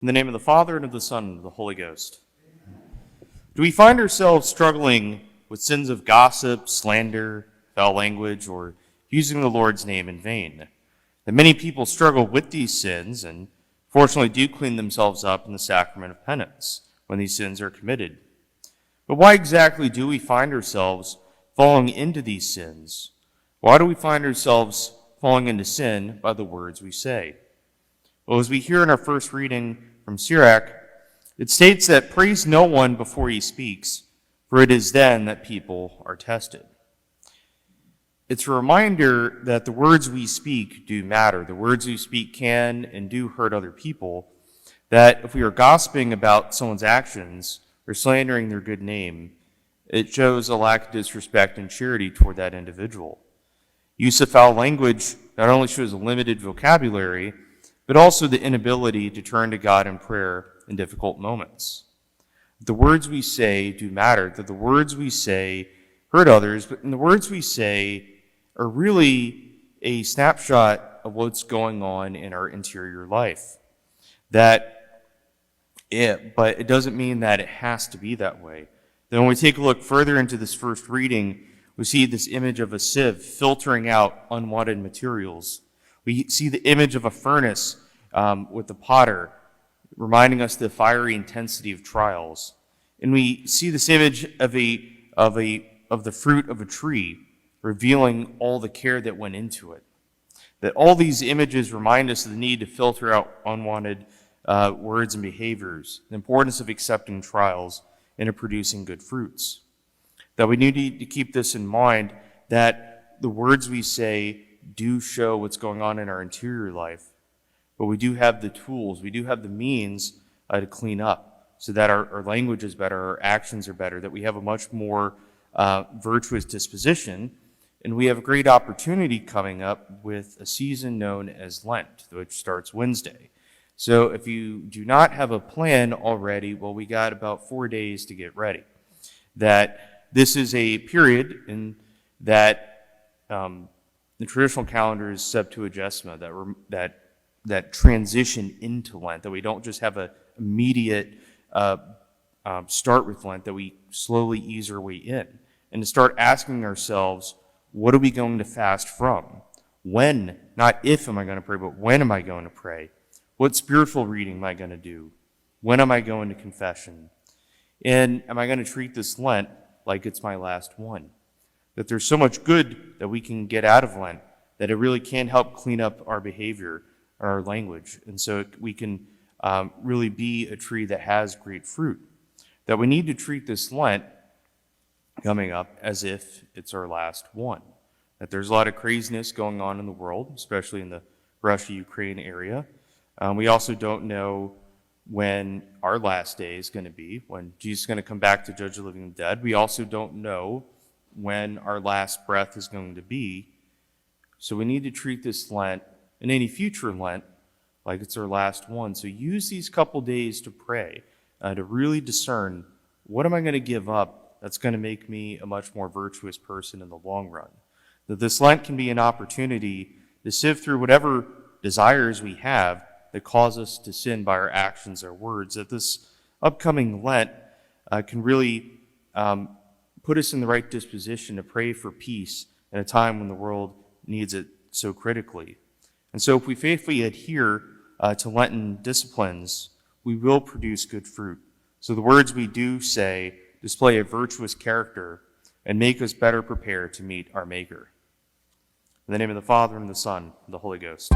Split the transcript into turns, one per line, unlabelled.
In the name of the Father, and of the Son, and of the Holy Ghost. Do we find ourselves struggling with sins of gossip, slander, foul language, or using the Lord's name in vain? That many people struggle with these sins and fortunately do clean themselves up in the sacrament of penance when these sins are committed. But why exactly do we find ourselves falling into these sins? Why do we find ourselves falling into sin by the words we say? Well, as we hear in our first reading from Sirach, it states that praise no one before he speaks, for it is then that people are tested. It's a reminder that the words we speak do matter. The words we speak can and do hurt other people, that if we are gossiping about someone's actions or slandering their good name, it shows a lack of disrespect and charity toward that individual. Use of foul language not only shows a limited vocabulary, but also the inability to turn to God in prayer in difficult moments. The words we say do matter, that the words we say hurt others, but the words we say are really a snapshot of what's going on in our interior life. But it doesn't mean that it has to be that way. Then when we take a look further into this first reading, we see this image of a sieve filtering out unwanted materials. We see the image of a furnace with the potter, reminding us the fiery intensity of trials. And we see this image of the fruit of a tree, revealing all the care that went into it. That all these images remind us of the need to filter out unwanted words and behaviors, the importance of accepting trials and of producing good fruits. That we need to keep this in mind, that the words we say do show what's going on in our interior life, but we do have the tools, we do have the means to clean up so that our language is better, our actions are better, that we have a much more virtuous disposition, and we have a great opportunity coming up with a season known as Lent, which starts Wednesday. So if you do not have a plan already, well, we got about 4 days to get ready. That this is a period in that the traditional calendar is Septuagesima, that transition into Lent, that we don't just have an immediate start with Lent, that we slowly ease our way in, and to start asking ourselves, what are we going to fast from? When, not if am I going to pray, but when am I going to pray? What spiritual reading am I going to do? When am I going to confession? And am I going to treat this Lent like it's my last one? That there's so much good that we can get out of Lent, that it really can help clean up our behavior, our language, and so we can really be a tree that has great fruit. That we need to treat this Lent coming up as if it's our last one. That there's a lot of craziness going on in the world, especially in the Russia-Ukraine area. We also don't know when our last day is going to be, when Jesus is going to come back to judge the living and the dead. We also don't know when our last breath is going to be. So we need to treat this Lent and any future Lent like it's our last one. So use these couple days to pray, to really discern, what am I going to give up that's going to make me a much more virtuous person in the long run? That this Lent can be an opportunity to sift through whatever desires we have that cause us to sin by our actions or words. That this upcoming Lent can really put us in the right disposition to pray for peace at a time when the world needs it so critically. And so if we faithfully adhere to Lenten disciplines, we will produce good fruit. So the words we do say display a virtuous character and make us better prepared to meet our Maker. In the name of the Father, and the Son, and the Holy Ghost.